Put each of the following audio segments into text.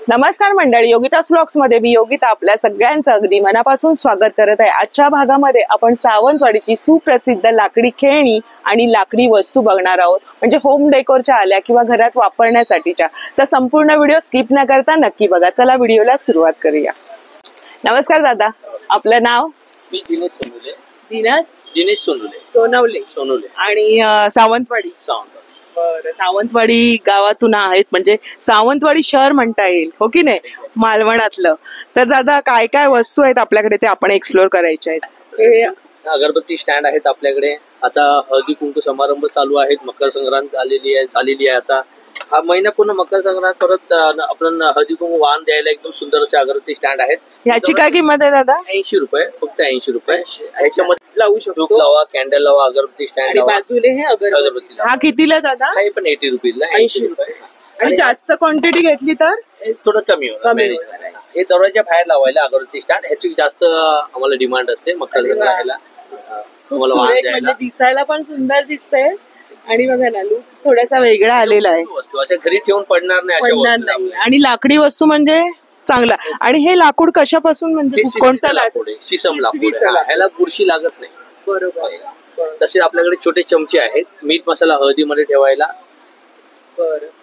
नमस्कार मंडळी, योगितास व्लॉग्स मध्ये मी योगिता आपल्या सगळ्यांचं अगदी मनापासून स्वागत करत आहे। आजच्या भागामध्ये आपण सावंतवाडीची सुप्रसिद्ध लाकडी खेळणी आणि लाकडी वस्तू बघणार आहोत, म्हणजे होम डेकोरच्या आल्या किंवा घरात वापरण्यासाठीच्या। तर संपूर्ण व्हिडिओ स्किप न करता नक्की बघा। चला व्हिडिओला सुरुवात करूया। नमस्कार दादा, आपलं नाव? मी दिनेश सोनवले। दिनेश सोनवले आणि सावंतवाडी। बरं, सावंतवाडी गावातून आहेत, म्हणजे सावंतवाडी शहर म्हणता येईल, हो की नाही, मालवणातलं। तर दादा काय काय वस्तू आहेत आपल्याकडे ते आपण एक्सप्लोर करायचे आहेत? अगरबत्ती स्टँड आहेत आपल्याकडे। आता हळदी कुंकू समारंभ चालू आहेत, मकर संक्रांत झालेली आहे आता हा महिना पूर्ण मकर संक्रांत, परत आपण हळदी कुंकू वाहन द्यायला एकदम सुंदर असे अगरबत्ती स्टँड आहेत। ह्याची काय किंमत आहे दादा? 80 रुपये, फक्त 80 रुपये। ह्याच्यामध्ये लावू शकतो, धूप लावा, कॅन्डल लावा, अगरबत्ती स्टँड लावा, बाजूले हे अगरबत्ती। हा कितीला दादा? हे पण 80 रुपीजला, 80 रुपये। आणि जास्त क्वांटिटी घेतली तर थोडं कमी होणार। हे दरवाजा बाहेर लावायला अगरबत्ती स्टँड, ह्याची जास्त आम्हाला डिमांड असते मकर संक्रांतीला। म्हणजे दिसायला पण सुंदर दिसतंय आणि बघा ना, लुक थोडासा वेगळा आलेला आहे। वस्तू अशा घरी ठेवून पडणार नाही अशा वस्तू, आणि लाकडी वस्तू म्हणजे चांगला। आणि हे लाकूड कशापासून, म्हणजे कोणतं लाकूड? शिसम लाकूड, ह्याला बुरशी लागत नाही। बरोबर। तसे आपल्याकडे छोटे चमचे आहेत, मीठ मसाला हळदीमध्ये ठेवायला।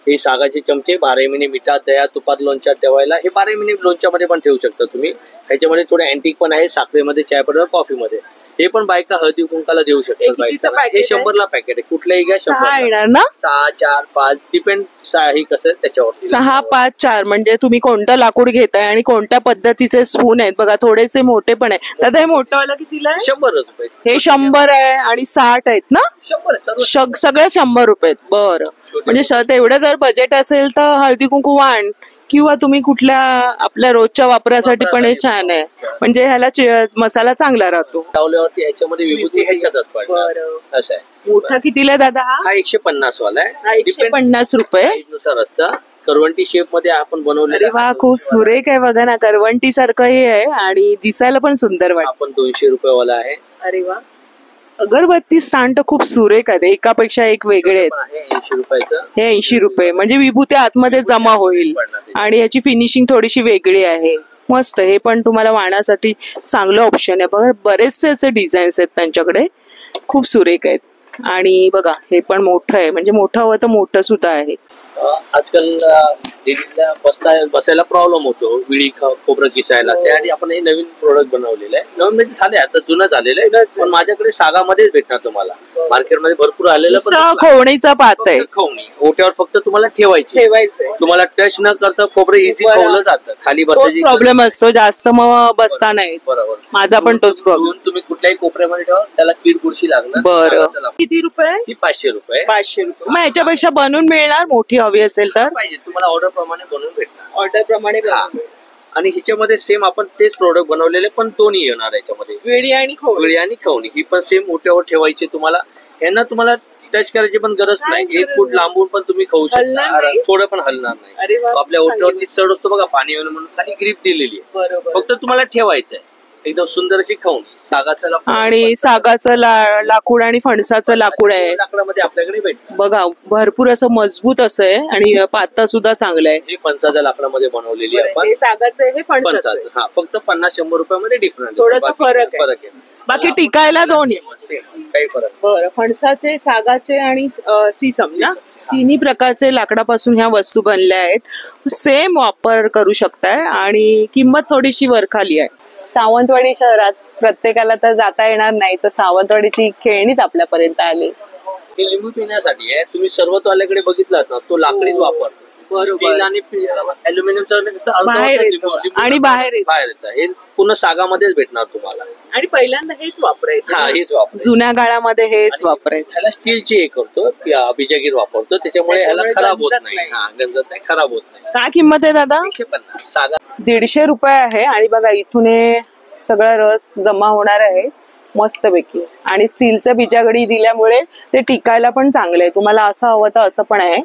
हे सागाचे चमचे 12 महिने मिठात, दह्यात, तुपात, लोणच्यात ठेवायला। हे 12 महिने लोणच्यामध्ये पण ठेवू शकता तुम्ही। ह्याच्यामध्ये थोडे अँटिक पण आहे, साखरेमध्ये, चायपत्ती, कॉफी मध्ये। हे पण बायका हळदी कुंकाला देऊ शकतात। हे 100 ला पॅकेट आहे, कुठल्याही घ्या। 6 येणार ना? 6, 4, 5 डिपेंड ही कसं त्याच्यावर। 6, 5, 4 म्हणजे तुम्ही कोणतं लाकूड घेताय आणि कोणत्या पद्धतीचे स्पून आहेत बघा, थोडेसे मोठे पण आहे। दादा हे मोठं वाला कितीला आहे? 100 रुपये। हे 100 आहे आणि 60 आहेत ना? 100 सगळे 100 रुपये। बरं, म्हणजे तेवढं जर बजेट असेल तर हळदी कुंकू वाण किंवा तुम्ही कुठल्या आपल्या रोजच्या वापरासाठी पण हे छान आहे, म्हणजे ह्याला मसाला चांगला राहतो। लावल्यावरती ह्याच्यामध्ये विभूती ह्याच्यातच पडणार असं आहे। मोठा कितीला दादा? हा 150 वाला आहे, 150 रुपये नुसार असतं। करवंटी शेप मध्ये आपण बनवलेलं। अरे वा, खूप सुरेख आहे बघा ना, करवंटी सारखं हे आहे आणि दिसायला पण सुंदर वाटतं। आपण 200 रुपये वाला आहे। अरे वा, अगरबत्ती स्टँड तर खूप सुरेख आहे, एकापेक्षा एक वेगळे आहेत। 80 रुपयाचं हे 80 रुपये, म्हणजे विभूती आतमध्ये जमा होईल आणि याची फिनिशिंग थोडीशी वेगळी आहे। मस्त, हे पण तुम्हाला वाहण्यासाठी चांगलं ऑप्शन आहे बघा। बरेचसे असे डिझाईन्स आहेत त्यांच्याकडे, खूप सुरेख आहेत। आणि बघा हे पण मोठं आहे, म्हणजे मोठं हवं तर मोठं सुद्धा आहे। आजकाल बसायला प्रॉब्लेम होतो, विळी खोबरं किसायला, त्यासाठी आपण हे नवीन प्रोडक्ट बनवलेलं आहे। नवीन म्हणजे झाले, आता जुनं झालेलं आहे, पण माझ्याकडे सागामध्येच भेटणार तुम्हाला। मार्केटमध्ये भरपूर आलेलं, पण खवणीचा पात आहे, खवणी ओट्यावर फक्त तुम्हाला ठेवायचं, तुम्हाला टच न करता खोबरं इझी खवलं जातं। खाली बसायची प्रॉब्लेम असतो, जास्त मग बसता नाही। बरोबर, माझा पण तोच प्रॉब्लेम। तुम्ही कुठल्याही कोपऱ्यामध्ये ठेवा, त्याला कीड बुरशी लागणार। बरं, किती रुपये? ती 500 रुपये। 500 रुपये। मग याच्यापेक्षा बनवून मिळणार, मोठी हवी असेल तर? पाहिजे तुम्हाला ऑर्डर प्रमाणे बनवून भेटणार। ऑर्डर प्रमाणे। आणि ह्याच्यामध्ये सेम आपण तेच प्रोडक्ट बनवलेले, पण दोन्ही येणार याच्यामध्ये, वेळी आणि खवणी। ही पण सेम ओट्यावर ठेवायची तुम्हाला। यांना तुम्हाला टच करायची पण गरज नाही, 1 फूट लांबून पण तुम्ही खाऊ शकता, थोडं पण हलणार नाही। आपल्या ओट्यावरती चढ असतो बघा, पाणी येऊन म्हणून खाली ग्रीप दिलेली आहे, फक्त तुम्हाला ठेवायचं आहे। एकदम सुंदर अशी खवणी, सागाचं लाकूड आणि सागाचं लाकूड आणि फणसाचं लाकूड आहे लाकडामध्ये आपल्याकडे भेटतं बघा। भरपूर असं मजबूत असं आहे आणि पाता सुद्धा चांगलं आहे। ही फणसाच्या लाकडामध्ये बनवलेली आपण। सागाचं हे फणसाचं, हा फक्त 50-100 रुपयामध्ये डिफरंट, थोडासा फरक आहे। बाकी टिकायला दोन्ही काही फरक। बरं, फणसाचे, सागाचे आणि सीसम ना, तिन्ही प्रकारचे लाकडापासून ह्या वस्तू बनल्या आहेत। सेम वापर करू शकताय आणि किंमत थोडीशी वरखाली आहे। सावंतवाडी शहरात प्रत्येकाला तर जाता येणार नाही, तर सावंतवाडीची खेळणीच आपल्यापर्यंत आली। लिंबू पिण्यासाठी आहे, तुम्ही सर्वतवाल्याकडे बघितलं असणार, तो लाकडीच वापरतो। स्टील आणि अॅल्युमिनियमचं आणि बाहेर येतं, हे पूर्ण सागामध्येच भेटणार तुम्हाला। आणि पहिल्यांदा हेच वापरायचं, हेच वापरायचं, जुन्या काळामध्ये हेच वापरायचं। ह्याला स्टीलची हे करतो, बिजागीर वापरतो, त्याच्यामुळे ह्याला खराब होत नाही, गंजत नाही, खराब होत नाही। काय किंमत आहे दादा? 150। सागा 150 रुपये आहे। आणि बघा इथून सगळं रस जमा होणार आहे मस्तपैकी, आणि स्टीलचं बिजागडी दिल्यामुळे ते टिकायला पण चांगलं आहे। तुम्हाला असं हवं तर असं पण आहे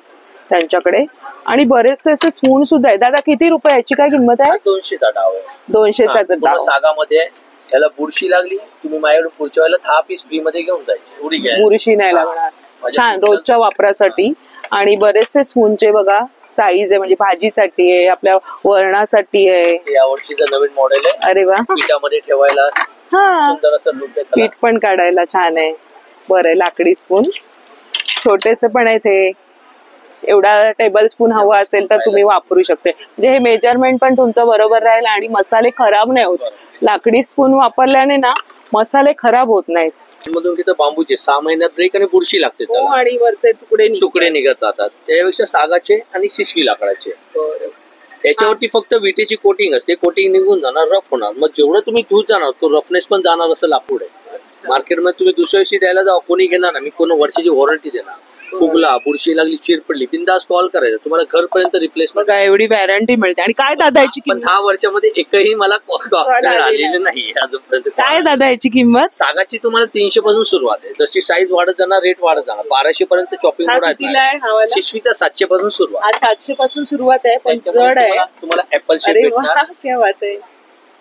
त्यांच्याकडे। आणि बरेचसे असे स्पून सुद्धा आहे। दादा किती रुपये याची काय किंमत आहे? 200चा डाव आहे। 200चा डाव सागामध्ये। त्याला बुरशी लागली, तुम्ही माझ्याकडे पुढच्या वेळेला 10 पीस फ्री मध्ये घेऊन जायचे, उडी घ्या, बुरशी नाही लागणार। छान रोजच्या वापरासाठी. आणि बरेचसे स्पूनचे बघा साईज आहे, म्हणजे भाजीसाठी आहे, आपल्या वरणासाठी आहे. या वर्षीचं नवीन मॉडेल आहे. अरे वा, पिठामध्ये ठेवायला हा, सुंदर असं लुक आहे त्याला. पीठ पण काढायला छान आहे. बरं आहे, लाकडी स्पून छोटेसे पण आहेत हे. एवढा टेबल स्पून हवा असेल तर तुम्ही वापरू शकते. म्हणजे हे मेजरमेंट पण तुमचं बरोबर राहील आणि मसाले खराब नाही होत. लाकडी स्पून वापरल्याने ना मसाले खराब होत नाहीत. मधून तिथं बांबूचे 6 महिन्यात ब्रेक आणि बुरशी लागते त्याला. आणि वरचे तुकडे निघत जातात. त्यापेक्षा सागाचे आणि शिशवी लाकडाचे. त्याच्यावरती फक्त विटेची कोटिंग असते. कोटिंग निघून जाणार, रफ होणार. मग जेवढं तुम्ही धूत जाणार तो रफनेस पण जाणार असं लाकूड आहे. मार्केटमध्ये तुम्ही दुसऱ्या दिवशी द्यायला जावा, कोणी घेणार ना. मी कोण वर्षाची वॉरंटी देणार. फुगला, बुरशी लागली, चिर पडली, बिंदास कॉल करायचा, तुम्हाला घरपर्यंत रिप्लेसमेंट. एवढी वॅरंटी मिळते. आणि काय दादा याची पण 10 वर्षामध्ये एकही मला आलेलं नाही अजूनपर्यंत. काय दादा याची किंमत? सागाची तुम्हाला 300 पासून सुरुवात आहे. जशी साईज वाढत जाणार रेट वाढत जाणार. 1200 पर्यंत चॉपिंग बोर्ड. शिशवीचा 700 पासून सुरुवात. 700 पासून सुरुवात आहे, पण जड आहे. तुम्हाला ऍपल शेप भेटणार. क्या बात आहे,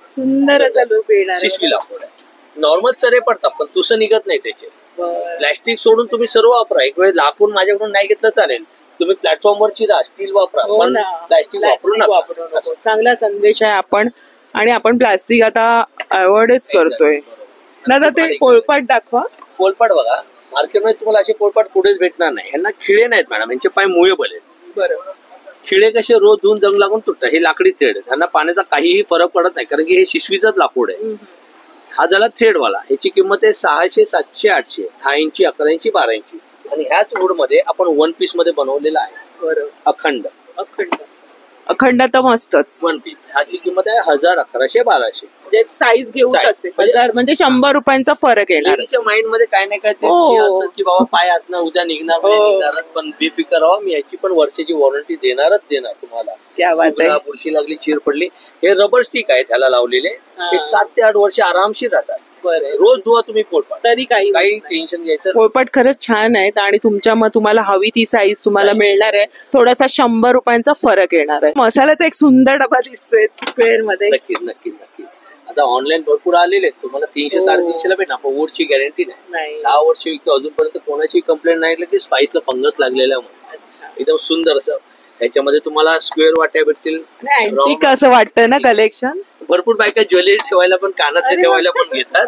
सुंदर असा लुक येणार. शिशवी लाकूड आहे. नॉर्मल चरे पडतात पण तुसं निघत नाही त्याचे. प्लॅस्टिक सोडून तुम्ही सर्व वापरा. एक वेळ लाकूड माझ्याकडून नाही घेतलं चालेल, तुम्ही प्लॅटफॉर्म वरची स्टील वापरा, पण प्लॅस्टिक वापरू नका. चांगला संदेश आहे. आपण प्लास्टिक आता अवॉइडच करतोय. दादा ते पोळपाट दाखवा. पोळपाट बघा, मार्केटमध्ये तुम्हाला असे पोळपाट कुठेच भेटणार नाही. ह्यांना खिळे नाहीत मॅडम, यांचे पाय मुळेबल आहेत. बरोबर. खिळे कसे रोज धुवून जंग लागून तुटतात. हे लाकडी थ्रेड आहे, त्यांना पाण्याचा काहीही फरक पडत नाही, कारण की हे शिशवीचंच लाकूड आहे. हा झाला थ्रेडवाला. ह्याची किंमत आहे 600, 700, 800, 10 इंची, 11 इंची, 12 इंची. आणि ह्याच वूड मध्ये आपण 1 पीस मध्ये बनवलेला आहे. अखंड तर मस्तच 1 पीस. ह्याची किंमत आहे 1000, 1100, 1200. साईज घेऊन असेल म्हणजे 100 रुपयांचा फरक येणार. माइंड मध्ये काय नाही काय असतं की बाबा पाय असणार, उद्या निघणार, पण बेफिकर राहा. मी याची पण वर्षाची वॉरंटी देणार तुम्हाला. बुरशी लागली, चिर पडली, हे रबर स्टिक आहे त्याला लावलेले. हे 7 ते 8 वर्ष आरामशीर राहतात. रोज धुवा तुम्ही पोळपाट, तरी काही टेन्शन घ्यायचं. पोळपाट खरंच छान आहेत आणि तुम्हाला हवी ती साईज तुम्हाला मिळणार आहे. थोडासा 100 रुपयांचा फरक येणार आहे. मसाल्याचा एक सुंदर डबा दिसतोय स्क्वेअर मध्ये. नक्कीच. आता ऑनलाईन भरपूर आलेले आहेत. तुम्हाला 300, 350 ला भेटणार. पण वूडची गॅरंटी नाही. 10 वर्ष विकतो, अजूनपर्यंत कोणाची कंप्लेंट नाही की स्पाइसला फंगस लागलेला आहे. एकदम सुंदर असं. ह्याच्यामध्ये तुम्हाला स्क्वेअर वाट्या भेटतील. असं वाटतं ना कलेक्शन. भरपूर बायका ज्वेलरी ठेवायला पण, कानातले ठेवायला पण घेतात.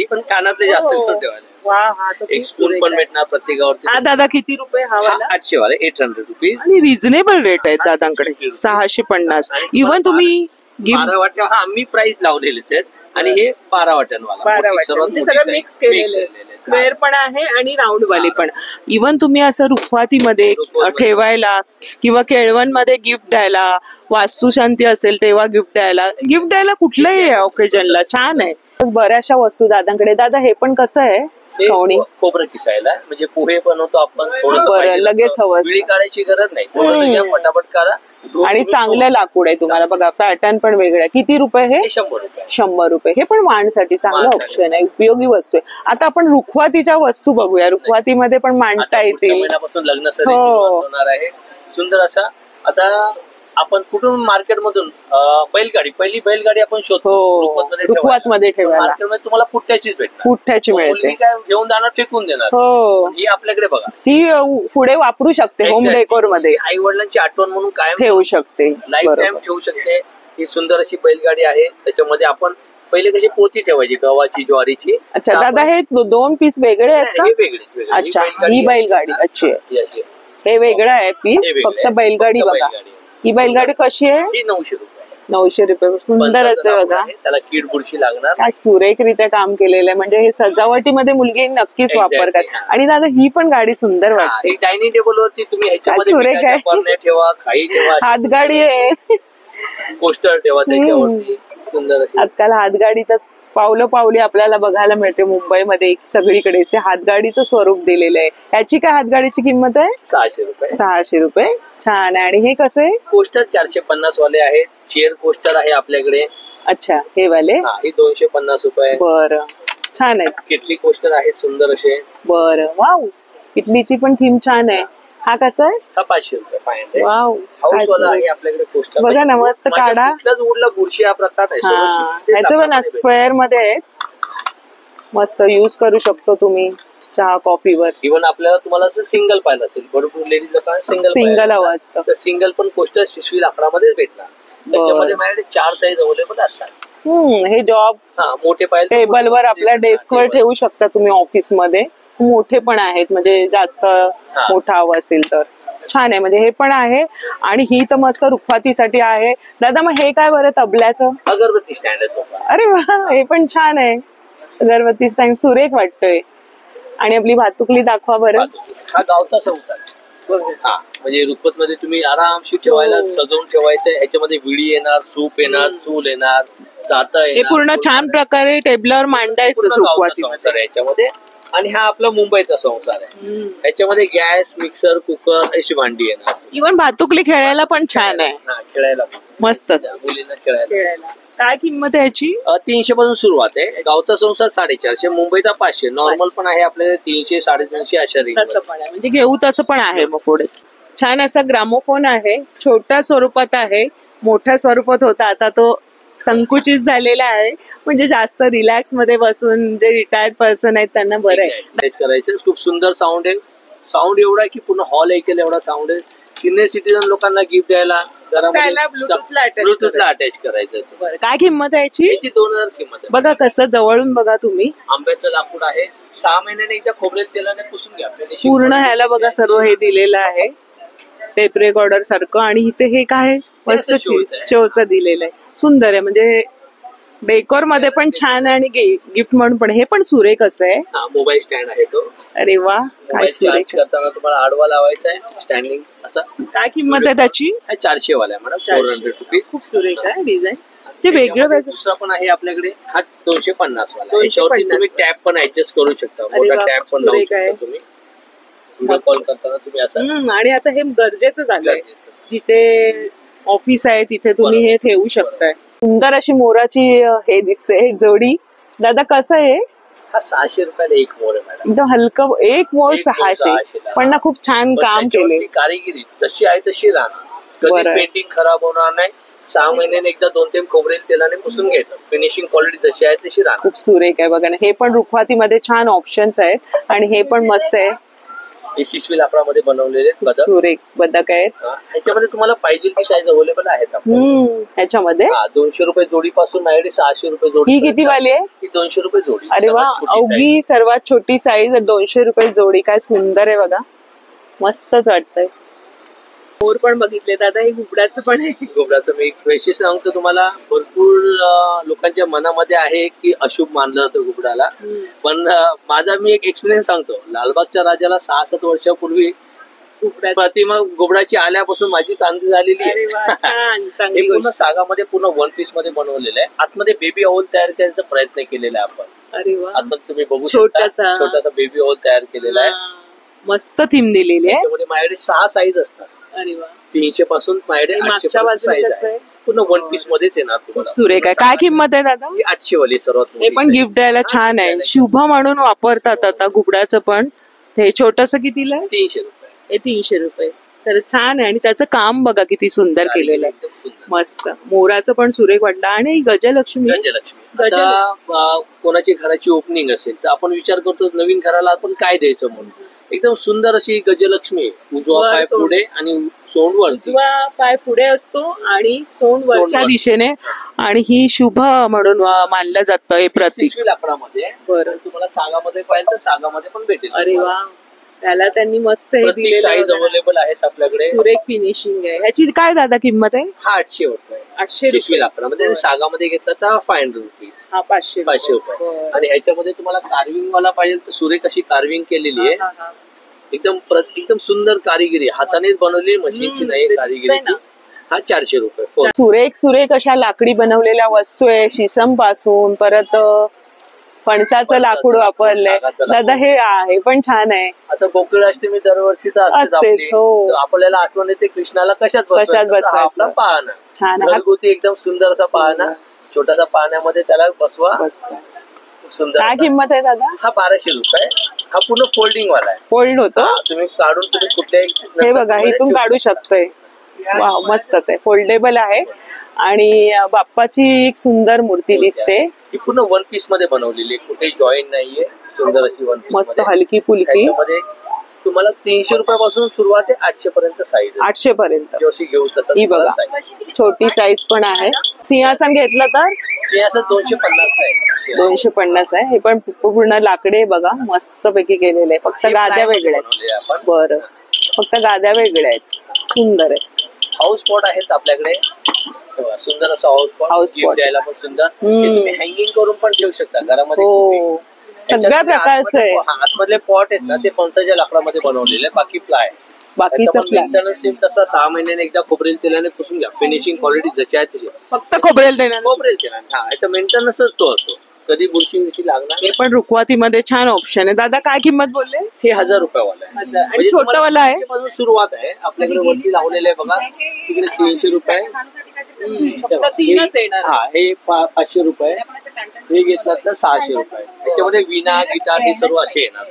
पण कानातले जास्त ठेवायला. एक स्पून पण भेटणार प्रत्येकावरती. दादा किती रुपये? 800 वाले 800 रुपीज. आणि रिझनेबल रेट आहेत दादांकडे. 650. इव्हन तुम्ही 12 वाट्या मी प्राइस लावलेलेच आहेत. आणि हे 12 वाट्यांवाला सगळं मिक्स केलेलं. स्क्वेअर पण आहे आणि राऊंड वाले पण. इव्हन तुम्ही असं रुखवातीमध्ये ठेवायला किंवा केळवणमध्ये गिफ्ट द्यायला, वास्तुशांती असेल तेव्हा गिफ्ट द्यायला कुठल्याही ओकेजनला छान आहे. बऱ्याचशा वस्तू दादांकडे. दादा हे पण कसं आहे? खोबरं किसायला, म्हणजे पोहे बनवतो आपण. थोडं लगेच हवं, काढायची गरज नाही. थोडंसं फटाफट काढा. आणि चांगलं लाकूड आहे. तुम्हाला बघा पॅटर्न पण वेगळं आहे. किती रुपये हे? 100 रुपये. हे पण वाणसाठी चांगलं ऑप्शन आहे, उपयोगी वस्तू आहे. आता आपण रुखवातीच्या वस्तू बघूया. रुखवातीमध्ये पण मांडता येतील. लग्न होणार आहे सुंदर असा. आता आपण कुठून मार्केटमधून पहिली बैलगाडी आपण शोधतो रुखवात मध्ये ठेवायला. मार्केटमध्ये तुम्हाला पुठ्ठ्याचीच भेटणार. पुठ्ठ्याची मिळते. काय घेऊन जाणार, फेकून देणार. ही आपल्याकडे बघा, ही पुढे वापरू शकते. होम डेकोर मध्ये आई वडिलांची आठवण म्हणून कायम ठेवू शकते, लाईफ टाइम ठेवू शकते. ही सुंदर अशी बैलगाडी आहे. त्याच्यामध्ये आपण पहिले कशी पोती ठेवायची गव्हाची, ज्वारीची. अच्छा दादा, हे 2 पीस वेगळे आहेत का? वेगळे. अच्छा, ही बैलगाडी. अच्छी आहे. हे वेगळं आहे पीस, फक्त बैलगाडी बघा. ही बैलगाडी कशी आहे? 900 रुपये. 900 रुपये. सुंदर असते बघा. त्याला कीड बुरशी लागणार. काय सुरेखरित्या काम केलेलं आहे. म्हणजे हे सजावटीमध्ये मुलगी नक्कीच वापर करते. आणि दादा ही पण गाडी सुंदर वाटते. डायनिंग टेबल वरती तुम्ही ह्याच्यामध्ये ठेवा, काही ठेवा. हातगाडी आहे. पोस्टर ठेवा त्याच्यावरती. सुंदर. आजकाल हातगाडीच पावली आपल्याला बघायला मिळते मुंबईमध्ये सगळीकडे. हातगाडीचं स्वरूप दिलेलं आहे. ह्याची काय हातगाडीची किंमत आहे? 600 रुपये. 600 रुपये. छान आहे. आणि हे कसं आहे? कोस्टर 450 वाले आहेत. चेअर कोस्टर आहे आपल्याकडे. अच्छा, हे वाले हे 250 रुपये. बरं, छान आहे. किटली कोस्टर आहेत सुंदर असे. बरं, वाव. किटलीची पण थीम छान आहे. हा कसा आहे? हा 500 रुपये. 500. वाव, हाऊस वाला आहे आपल्याकडे कोस्टर. बघा ना, मस्त काढा. उडला बुरशी हा प्रकार आहे. ह्याचं पण स्क्वेअर मध्ये आहे. मस्त यूज करू शकतो तुम्ही. चहा कॉफीवर. इव्हन आपल्याला तुम्हाला असं सिंगल पाहिलं असेल, भरपूर लेडीज लोकांना सिंगल हवं असतं, तर सिंगल पण पोस्टर शिशवी लाकडामध्ये भेटणार. त्याच्यामध्ये माझ्याकडे 4 साईज अवेलेबल असतात. हे जॉब मोठे पाहिजे टेबलवर आपल्या डेस्कवर ठेवू शकता तुम्ही ऑफिसमध्ये. मोठे पण आहेत, म्हणजे जास्त मोठा हवं असेल तर. छान आहे, म्हणजे हे पण आहे. आणि ही तर मस्त रुखवातीसाठी आहे. दादा मग हे काय बरं तबल्याचं? अगरबत्ती स्टँड आहे तो. अरे वा, हे पण छान आहे. अगरबत्ती स्टँड सुरेख वाटतोय. आणि आपली भातुकली दाखवा बरं. हा गावचा संसार. म्हणजे रुखवत मध्ये तुम्ही आरामशी ठेवायला सजवून ठेवायचं. ह्याच्यामध्ये विडी येणार, सूप येणार, चूल येणार, जाता येणार. हे पूर्ण छान प्रकारे टेबलावर मांडायचं संसार याच्यामध्ये. आणि हा आपला मुंबईचा संसार आहे. ह्याच्यामध्ये गॅस, मिक्सर, कुकर अशी भांडी येणार. इव्हन भातुकली खेळायला पण छान आहे. खेळायला मस्तच. मुलींना खेळायला. काय किंमत आहे याची? 300 पासून सुरुवात आहे. गावचा संसार 450, मुंबईचा 500. नॉर्मल पण आहे आपल्याला 300, 350 अशा रेंज. तसं पण आहे, म्हणजे घेऊ तसं पण आहे. मग पुढे छान असा ग्रामोफोन आहे. छोट्या स्वरूपात आहे, मोठ्या स्वरूपात होता, आता तो संकुचित झालेला आहे. म्हणजे जास्त रिलॅक्स मध्ये बसून जे रिटायर्ड पर्सन आहेत त्यांना बरं आहे. करायचं. खूप सुंदर साऊंड आहे. साऊंड एवढा आहे की पूर्ण हॉल ऐकेल एवढा साऊंड आहे. सिनियर सिटीजन लोकांना गिफ्ट द्यायला ब्लूटूथला अटॅच करायचं. काय किंमत आहे याची? 2000 किंमत आहे. बघा कसं जवळून बघा तुम्ही. आंब्याचं लाकूड आहे. 6 महिन्याने एकदा खोबरेल तेलाने पुसून घ्या. पूर्ण ह्याला बघा सर्व हे दिलेलं आहे टेप रेकॉर्डर सारखं. आणि इथे हे काय मस्त शोचं दिलेलं आहे. सुंदर आहे, म्हणजे डेकोर मध्ये पण छान आहे. आणि गिफ्ट म्हणून पण. हे पण सुरेख असं आहे. मोबाईल स्टँड आहे तो. अरे वा, काय सुरेख. करताना तुम्हाला आडवा लावायचा आहे, स्टँडिंग असं. काय किंमत आहे त्याची? 400 वाला आहे मॅडम. 400 रुपीज. खूप सुरेख आहे डिझाईन. ते वेगळं वेगळं. दुसरा पण आहे आपल्याकडे, हा 250 वाला. याच्यावरती तुम्ही टॅप पण ऍडजस्ट करू शकता. मोठा टॅप पण लावू शकता तुम्ही. व्हिडिओ कॉल करताना तुम्ही असं. आणि आता हे गरजेचं झालंय. जिथे ऑफिस आहे तिथे तुम्ही हे ठेवू शकताय. सुंदर अशी मोराची हे दिसते जोडी. दादा कसं आहे? हा 600 रुपयाला एक मोर आहे मॅडम. एकदम हलकं. एक मोर 600. पण ना खूप छान काम केले. कारिगिरी जशी आहे तशी राहणार. कधी पेंटिंग खराब होणार नाही. 6 महिन्याने एकदा 2-3 खोबरेल तेलाने पुसून घ्यायचं. फिनिशिंग क्वालिटी जशी आहे तशी राहणार. खूप सुरेख आहे बघा ना. हे पण रुखवातीमध्ये छान ऑप्शन्स आहेत. आणि हे पण मस्त आहे. हे शिशवी लाकडामध्ये बनवलेले सुरेख बदक आहेत. ह्याच्यामध्ये तुम्हाला पाहिजे ती साईज अवेलेबल आहेत ह्याच्यामध्ये. 200 रुपये जोडी पासून माझ्याकडे 600 रुपये जोडी. ही किती वाली आहे? ही 200 रुपये जोडी. अरे वा, अवघी सर्वात छोटी साईज 200 रुपये जोडी. काय सुंदर आहे बघा, मस्तच वाटतंय. मोर पण बघितले दादा. हे घुबडाचं पण आहे. घुबडाचं मी विशेष सांगतो तुम्हाला. भरपूर लोकांच्या मनामध्ये आहे की अशुभ मानलं जातं घुबडाला. पण माझा मी एक एक्सपिरियन्स सांगतो. लालबागच्या राजाला 6-7 वर्षापूर्वी प्रतिमा घुबडाची आल्यापासून माझी चांदी झालेली आहे. हे पूर्ण सागामध्ये पूर्ण 1 पीस मध्ये बनवलेलं आहे. आतमध्ये बेबी ओल तयार करण्याचा प्रयत्न केलेला आहे आपण. अरे वा, आतमध्ये तुम्ही बघू शकता छोटासा बेबी ओल तयार केलेला आहे. मस्त थीम दिलेली आहे. त्याच्यामध्ये माझ्याकडे 6 साईज असतात. 300 पासून माझ्याकडे 800 साईज आहे. पूर्ण 1 पीस मध्येच येणार तुम्हाला. सुरेख आहे. काय किंमत आहे दादा? 800 वाली सर्वात. हे पण गिफ्ट द्यायला छान आहे. शुभ म्हणून वापरतात आता घुबडाचं पण. हे छोटस कितीला आहे? 300 रुपये. हे 300 रुपये. तर छान आहे. आणि त्याचं काम बघा किती सुंदर केलेलं आहे. मस्त. मोराचं पण सुरेख वाटलं. आणि गजलक्ष्मी. कोणाची घराची ओपनिंग असेल तर आपण विचार करतो नवीन घराला आपण काय द्यायचं म्हणून. एकदम सुंदर अशी गजलक्ष्मी. उजवा पाय पुढे आणि सोंड वर. उजवा पाय पुढे असतो आणि सोंड वरच्या दिशेने. आणि ही शुभ म्हणून मानलं जातं हे प्रतीक. लाकडामध्ये. बरं, तुम्हाला सागामध्ये पाहिजे तर सागामध्ये पण भेटेल. अरे वा, त्याला त्यांनी मस्त हे दिलेलं. साईज अवेलेबल आहेत आपल्याकडे. सुरेख फिनिशिंग आहे. ह्याची काय दादा किंमत आहे? हा 800 रुपये. 800 शिशवी लाकडामध्ये. सागामध्ये घेतला तर 500 रुपीज. हा 500 रुपये. आणि ह्याच्यामध्ये तुम्हाला कार्विंग वाला पाहिजे तर सुरेख अशी कार्विंग केलेली आहे. एकदम सुंदर कारिगिरी. हातानेच बनवलेली, मशीनची नाही कारिगिरी. हा 400 रुपये. सुरेख अशा लाकडी बनवलेल्या वस्तू आहे. शिसम पासून परत फणसाचं लाकूड वापरलंय दादा. हे पण छान आहे. आता गोकुळाष्टमी दरवर्षी तर असतेच. आपल्याला आठवण येते कृष्णाला कशात बसवायचं. पाहणं छान. घरगुती एकदम सुंदर असा पाहणं. छोटासा पाण्यामध्ये त्याला बसवा. सुंदर. काय किंमत आहे दादा? हा 1200 रुपये. हा पूर्ण फोल्डिंग वाला आहे. फोल्ड होतो. तुम्ही काढून तुम्ही कुठल्याही. हे बघा, इथून काढू शकतोय. वा, मस्तच आहे. फोल्डेबल आहे. आणि बाप्पाची एक सुंदर मूर्ती दिसते. ही पूर्ण वन पीस मध्ये बनवलेली आहे, कुठेही जॉईंट नाहीये, सुंदर अशी वन पीस मस्त हलकी फुलकी. तुम्हाला 300 रुपयापासून सुरुवात आहे, 800 पर्यंत साईज. 800 पर्यंत जशी घेऊ तसं. ही बघा छोटी साईज पण आहे. सिंहासन घेतलं तर सिंहासन 250 आहे. 250 आहे. हे पण पूर्ण लाकडे बघा मस्त पैकी केलेले आहे. फक्त गाद्या वेगळ्या आहेत. बरं, फक्त गाद्या वेगळ्या आहेत. सुंदर आहे. हाऊस स्पॉट आहेत आपल्याकडे, सुंदर असं हाऊस स्पॉट द्यायला पण सुंदर. तुम्ही हँगिंग करून पण ठेवू शकता घरामध्ये. हो, सगळ्या प्रकारचं आहे. आतमधले पॉट आहेत ना ते फणसाच्या लाकडामध्ये बनवलेले, बाकी प्लाय. बाकीचं मेंटेनन्स सेम तसा 6 महिन्याने एकदा खोबरेल तेलाने पुसून घ्या. फिनिशिंग क्वालिटी जशी आहे तशी. फक्त खोबरेल तेलाने. खोबरेल तेलाने, हा, याचा मेंटेनन्सच तो असतो. कधी बुरशी लागणार. हे पण रुखवातीमध्ये छान ऑप्शन आहे. दादा काय किंमत बोलले? हे 1000 रुपयावाला आहे. आणि छोटंवाला आहे. पासून सुरुवात आहे. आपल्याकडे वरती लावलेले आहे बघा, तिकडे 300 रुपये. फक्त 3च येणार. हा, हे 500 रुपये. हे घेतलात तर 600 रुपये. त्याच्यामध्ये विना गिटार हे सर्व असे येणार.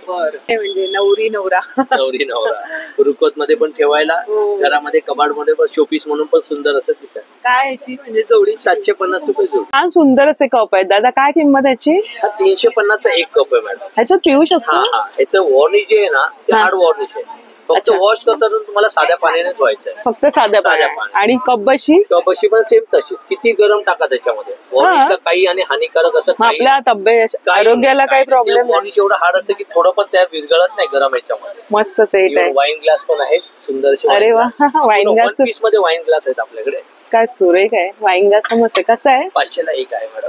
म्हणजे नवरी नवरा. नवरी नवरा रुखवत मध्ये पण ठेवायला, घरामध्ये कबाड मध्ये पण शोपीस म्हणून पण सुंदर असं दिसत. काय याची म्हणजे जोडी? 750 रुपये जोडी. छान सुंदर असे कप आहेत. दादा काय किंमत याची? हा 350 चा एक कप आहे मॅडम. ह्याच्यात पिऊ शकतो? हा, ह्याचं वॉर्निश जे आहे ना ते हार्ड वॉर्निश आहे. फक्त वॉश करताना तुम्हाला साध्या पाण्याने धुवायचं आहे. फक्त साध्या पाण्याने. आणि कपबशी? कपबशी पण सेम तशीच. किती गरम टाका त्याच्यामध्ये. वॉर्निशला काही आणि हानिकारक असं आपल्या तब्येत आरोग्याला काही प्रॉब्लेम? वॉर्निश एवढं हार्ड असतं की थोडं पण त्या विरघळत नाही गरम याच्यामध्ये. मस्त सेट आहे. वाईन ग्लास पण आहे सुंदर. अरे वा, वाईन ग्लास पीस मध्ये वाईन ग्लास आहेत आपल्याकडे. काय सुरेख आहे. वाईन ग्लास मस्त आहे. कसं आहे? 500 ला एक आहे मॅडम.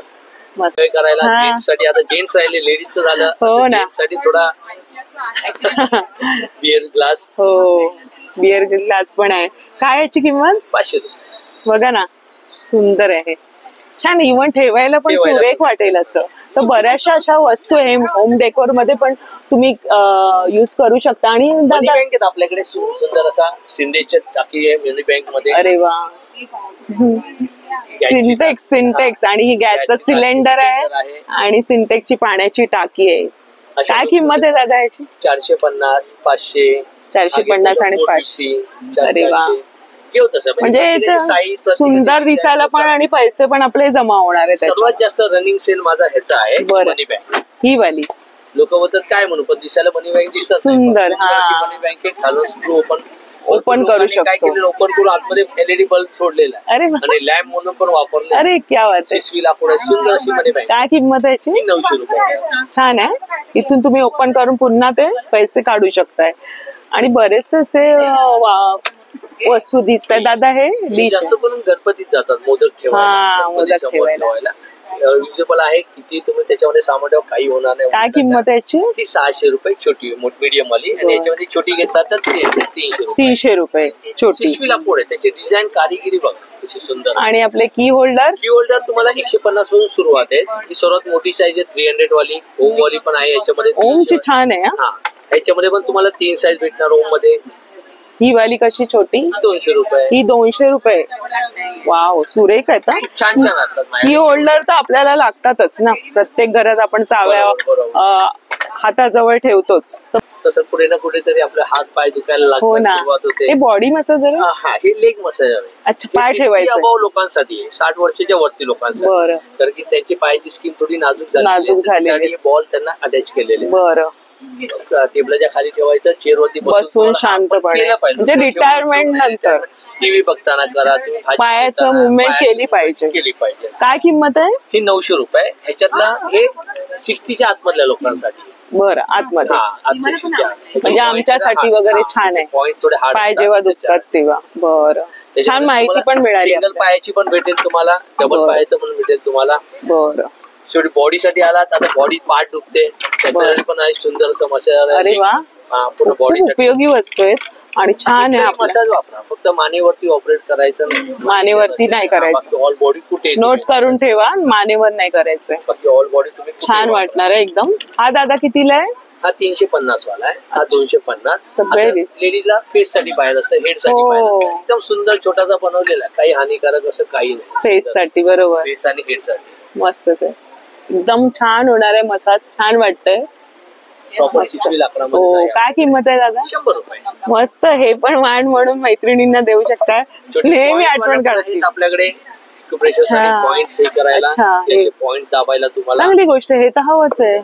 मस्त करायला जेंट्स साठी. आता जेंट्स राहिले, लेडीजचं झालं. हो ना. साठी थोडा बिअर ग्लास. हो, बिअर ग्लास पण आहे. काय याची किंमत? 500 रुपये. बघा ना, सुंदर आहे. छान. इव्हन ठेवायला पण सुरेख वाटेल असं. तर बऱ्याचशा अशा वस्तू आहे होम डेकोर मध्ये पण तुम्ही युज करू शकता. आणि मनी बँक आहेत आपल्याकडे सुंदर असा सिंडेक्सची टाकी आहे मनी बँक मध्ये. अरे वा. सिंटेक्स आणि ही गॅसचा सिलेंडर आहे आणि सिंटेक्सची पाण्याची टाकी आहे. काय किंमत आहे दादा याची? 450, 500. 450 आणि 500. अरे वा. म्हणजे सुंदर दिसायला पण आणि पैसे पण आपले जमा होणार आहेत. सर्वात जास्त रनिंग सेल माझा ह्याचा आहे मनी बँक. ही वाली लोक बोलतात काय म्हणू, पण दिसायला मनी बँक दिसतात सुंदर. मनी बँकेत घालून स्क्रू ओपन करू शकतो. ओपन करून आतमध्ये LED बल्ब सोडलेला आहे. अरे आणि लॅम्प म्हणून पण वापरले. अरे क्या बात आहे. 6 लाख सुंदर अशी मनी बँक. काय किंमत आहे याची? 900 रुपये. छान आहे. इथून तुम्ही ओपन करून पुन्हा ते पैसे काढू शकताय. आणि बरेचसे असे वस्तू दिसत आहेत. दादा हे डिश जास्त करून गणपतीत जातात मोदक ठेवायला. युजेबल आहे. किती तुम्ही त्याच्यामध्ये सामान ठेवा, काही होणार नाही. काय किंमत आहे याची? ती 600 रुपये छोटी मीडियम वाली. आणि याच्यामध्ये छोटी घेतला तर 300 रुपये छोटी. शिशवीला पुढे त्याची डिझाईन कारिगिरी बघा कशी सुंदर. आणि आपले की होल्डर तुम्हाला 150 पासून सुरुवात आहे. ही सर्वात मोठी साईज आहे 300 वाली. ओम वाली पण आहे याच्यामध्ये. ओमची छान आहे. हा, याच्यामध्ये पण तुम्हाला 3 साईज भेटणार ओम मध्ये. ही वाली कशी छोटी? 200 रुपये. ही 200 रुपये. वाव, सुरेख आहे. छान छान असतात. ही होल्डर तर आपल्याला लागतातच ना. प्रत्येक घरात आपण चाव्या हाताजवळ ठेवतोच. तसं कुठे ना कुठेतरी आपले हात पाय दुखायला लागतात, सुरुवात होते. हे बॉडी मसाजर? हा, हे लेग मसाजर आहे. अच्छा, पाय ठेवायचं लोकांसाठी 60 वर्षाच्या वरती लोकांसाठी. बरं. कारण की त्यांची पायाची स्किन थोडी नाजूक झाली. बॉल त्यांना अटॅच केलेले. बरं. टेबलाच्या खाली ठेवायचं, चेअर वरती बसून शांतपणे. म्हणजे रिटायरमेंट नंतर टीव्ही बघताना करा तुम्ही. पायाचं मुवमेंट केली पाहिजे. काय किंमत आहे? ही 900 रुपये. ह्याच्यातला हे 60च्या आतमधल्या लोकांसाठी. बरं, आतमध्ये. म्हणजे आमच्यासाठी वगैरे छान आहे. पॉईंट थोडे हार्ड पाय जेव्हा दुखतात तेव्हा. बरं, छान माहिती पण मिळाली. सिंगल पायाची पण भेटेल तुम्हाला, डबल पायाचं पण भेटेल तुम्हाला. बरं. शेवटी बॉडी साठी आलात. आता बॉडी पार्ट दुखते त्याच्यासाठी पण आहे सुंदर असं मसाज. अरे वा, पूर्ण बॉडी उपयोगी वस्तू आहेत आणि छान आहे. मसाज वापरा, फक्त मानेवरती ऑपरेट करायचं नाही. मानेवरती नाही करायचं. ऑल बॉडी कुठे नोट करून ठेवा, मानेवर नाही करायचं. बाकी ऑल बॉडी तुम्ही. छान वाटणार आहे एकदम. हा दादा कितीला आहे? हा 350 वाला आहे. हा 250. सगळे लेडीजला फेस साठी बाहेर असतं, हेड साठी बाहेर. एकदम सुंदर छोटासा बनवलेला, काही हानिकारक असं काही नाही. फेस साठी. बरोबर. फेस आणि हेड साठी मस्तच आहे. एकदम छान होणार आहे मसाज. छान वाटतंय. काय किंमत आहे दादा? 100 रुपये. मस्त. हे पण वाण म्हणून मैत्रिणींना देऊ शकता. नेहमी आठवण काढतील. आपल्याकडे प्रेशर आणि पॉइंट्स हे करायला, पॉइंट दाबायला तुम्हाला चांगली गोष्ट. हे तर हवंच आहे.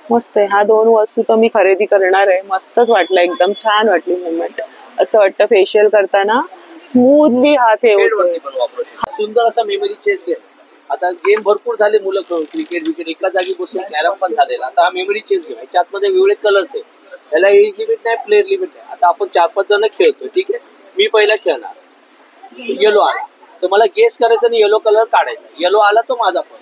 मस्त आहे. हा 2 वस्तू तर मी खरेदी करणार आहे. मस्तच वाटलं, एकदम छान वाटली मुवमेंट. असं वाटतं फेशियल करताना स्मूथली हात हे होतो. सुंदर असा मेमरी चेस गेम. आता गेम भरपूर झाले, मुलं क्रिकेट विकेट एका जागी बसून कॅरम पण झालेला. आता हा मेमरी चेस गेम. ह्याच्या आतमध्ये वेगळे कलर्स आहे. याला एज लिमिट नाही, प्लेअर लिमिट नाही. आता आपण 4-5 जण खेळतोय, ठीक आहे. मी पहिला खेळणार, येलो आला तर मला गेस करायचं आणि येलो कलर काढायचा. येलो आला तो माझा पण,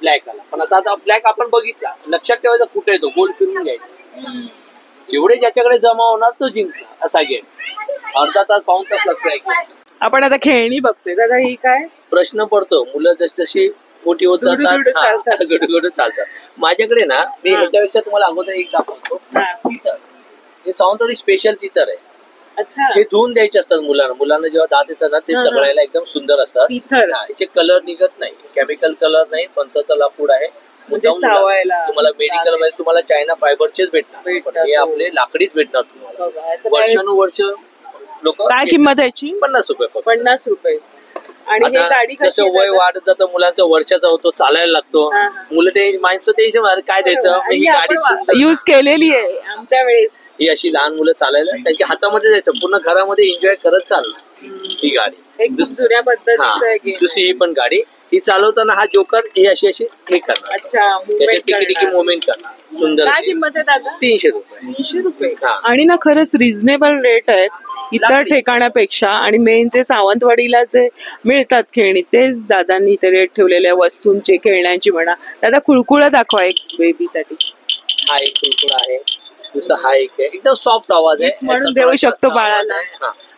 ब्लॅक आला पण आता ब्लॅक आपण बघितला, लक्षात ठेवायचं कुठे येतो, गोल फिरून घ्यायचा. जेवढे ज्याच्याकडे जमा होणार तो जिंकला. असा गेम. अर्धा तास, पाऊण तास लागतो. आपण आता खेळणी बघतोय दादा. ही काय प्रश्न पडतो, मुलं जशी मोठी होत जातात, गडगड चालतात. माझ्याकडे ना, मी ह्याच्यापेक्षा तुम्हाला अगोदर एक दाखवतो. तितर, हे सावंतवाडी स्पेशल तितर आहे. हे धुवून द्यायचे असतात मुलांना जेव्हा दात येतात ना, ते जगळायला एकदम सुंदर असतात. याचे कलर निघत नाही, केमिकल कलर नाही, पंचाचा लाकूड आहे. तुम्हाला मेडिकल मध्ये तुम्हाला चायना फायबरचेच भेटणार, हे आपले लाकडीच भेटणार तुम्हाला. वर्षानुवर्ष लोक. काय किंमत याची? 50 रुपये. 50 रुपये. आणि ही गाडी कसं वय वाढत जातं मुलांचा, वर्षाचा होतो, चालायला लागतो, मुलं माणसं टेन्शन काय द्यायचं. ही गाडी यूज केलेली आहे आमच्या वेळेस. ही अशी लहान मुलं चालायला त्यांच्या हातामध्ये जायचं, पूर्ण घरामध्ये एन्जॉय करत चालणार ही गाडी. जुन्या पद्धतीची. दुसरी ही पण गाडी, ही चालवताना हा जोकर ही अशी हे करणार. टिकी मुवमेंट करणार. सुंदर. काय किंमत आहे दादा? 300 रुपये. 300 रुपये. आणि ना खरंच रिझनेबल रेट आहेत इतर ठिकाणापेक्षा. आणि मेन जे सावंतवाडीला जे मिळतात खेळणी, तेच दादांनी इथे रेट ठेवलेल्या वस्तूंचे, खेळण्यांची म्हणा. दादा खुळखुळा दाखवा एक बेबीसाठी. हा एक खुळखुळा आहे. दुसरा हा एक आहे, एकदम सॉफ्ट आवाज आहे, म्हणून देऊ शकतो बाळाला.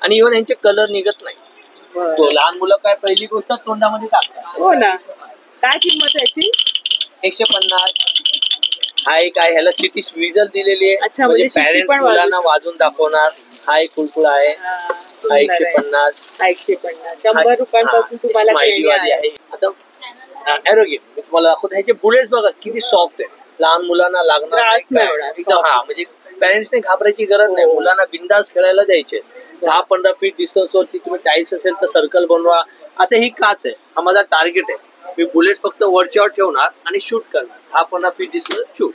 आणि इव्हन यांचे कलर निघत नाही. लहान मुलं काय पहिली गोष्ट तोंडामध्ये टाकतात. हो ना. काय किंमत याची? 150. हा एक आहे, ह्याला सिटी विजल दिलेली आहे, म्हणजे पॅरेंट्स मुलांना वाजून दाखवणार. हा एक खुळखुळा आहे. हा 150. 100 रुपयांपासून तुम्हाला आहे. आता एरो गेम मी तुम्हाला दाखवतो. ह्याचे बुलेट्स बघा किती सॉफ्ट आहे, लहान मुलांना लागणार. हा म्हणजे पॅरेंट्सने घाबरायची गरज नाही, मुलांना बिंदास खेळायला द्यायचे. 10-15 फीट डिस्टन्स वरती तुम्ही टाईल्स असेल तर सर्कल बनवा. आता ही काच आहे, हा माझा टार्गेट आहे. मी बुलेट फक्त वरच्यावर ठेवणार आणि शूट करणार. 10-15 फीट डिस्टन्स शूट.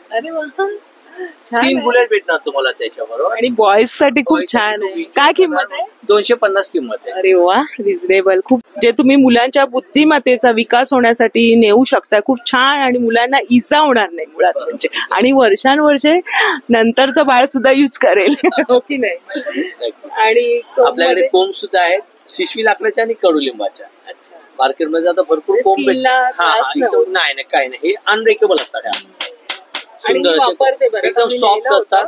3 बुलेट भेटणार तुम्हाला त्याच्याबरोबर. आणि बॉयज साठी खूप छान आहे. काय किंमत आहे? 250 किंमत आहे. अरे वा, रिझनेबल. खूप जे तुम्ही मुलांच्या बुद्धिमत्तेचा विकास होण्यासाठी नेऊ शकता. खूप छान. आणि मुलांना इजा होणार नाही मुळात म्हणजे. आणि वर्षानुवर्षे नंतरचं बाळ सुद्धा युज करेल. हो की नाही? आणि आपल्याकडे कोंब सुद्धा आहेत, शिशवी लाकडाच्या आणि कडुलिंबाच्या. मार्केटमध्ये आता भरपूर कोंब भेटतात. नाही काही नाही, हे अनब्रेकेबल असतात. सुंदर एकदम सॉफ्ट असतात.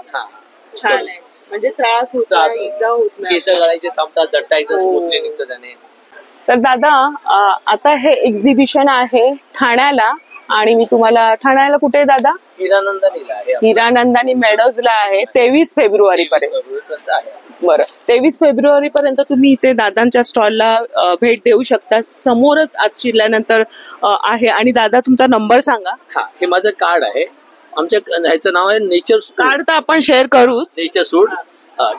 छान आहे, म्हणजे त्रास होत नाही, केस गळायचे थांबतात, जट्टा एकदम स्मूथली निघतं त्याने. तर दादा आता हे एक्झिबिशन आहे ठाण्याला. आणि मी तुम्हाला ठाण्याला कुठे आहे दादा? हिरानंदानी मेडोजला आहे. 23 फेब्रुवारी पर्यंत. बरं, 23 फेब्रुवारी पर्यंत तुम्ही इथे दादांच्या स्टॉलला भेट देऊ शकता. समोरच आज शिरल्यानंतर आहे. आणि दादा तुमचा नंबर सांगा. हे माझं कार्ड आहे. आमच्या ह्याचं नाव आहे नेचर कार्ड. तर आपण शेअर करू. नेचर सूट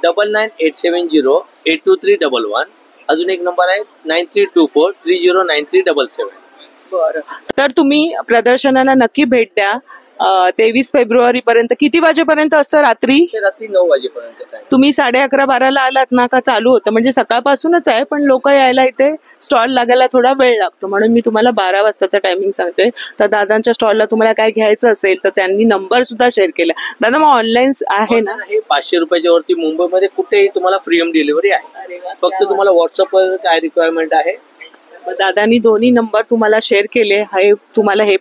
9987082311. अजून एक नंबर आहे 9324309377. बरं, तर तुम्ही प्रदर्शनाला नक्की भेट द्या. 23 फेब्रुवारी पर्यंत. किती वाजेपर्यंत असतं? रात्री 9 वाजेपर्यंत. तुम्ही 11:30-12ला आलात ना का चालू होतं, म्हणजे सकाळपासूनच आहे. पण लोक यायला इथे स्टॉल लागायला थोडा वेळ लागतो, म्हणून मी तुम्हाला 12 वाजताचा टायमिंग सांगते. तर दादांच्या स्टॉलला तुम्हाला काय घ्यायचं असेल तर त्यांनी नंबर सुद्धा शेअर केला. दादा मग ऑनलाईन आहे ना? हे 500 रुपयाच्या वरती मुंबईमध्ये कुठेही तुम्हाला फ्री होम डिलिव्हरी आहे. फक्त तुम्हाला व्हॉट्सअपवर काय रिक्वायरमेंट आहे. दादानी दोन्ही नंबर तुम्हाला शेअर केले. हे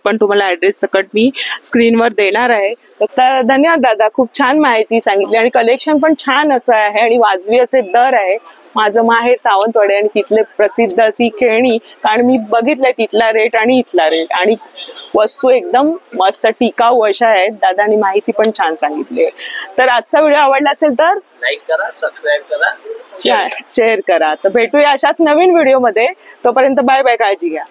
पण तुम्हाला ऍड्रेस सकट मी स्क्रीनवर देणार आहे. तर धन्यवाद दादा, खूप छान माहिती सांगितली. आणि कलेक्शन पण छान असं आहे आणि वाजवी असे दर आहे. माझं माहेर सावंतवाडी आणि तिथले प्रसिद्ध अशी खेळणी, कारण मी बघितलंय तिथला रेट आणि इथला रेट, आणि वस्तू एकदम मस्त टिकाऊ अशा आहेत. दादानी माहिती पण छान सांगितली. तर आजचा व्हिडिओ आवडला असेल तर लाईक करा, सबस्क्राईब करा, शेअर करा. तर भेटूया अशाच नवीन व्हिडिओ मध्ये. तोपर्यंत बाय बाय, काळजी घ्या.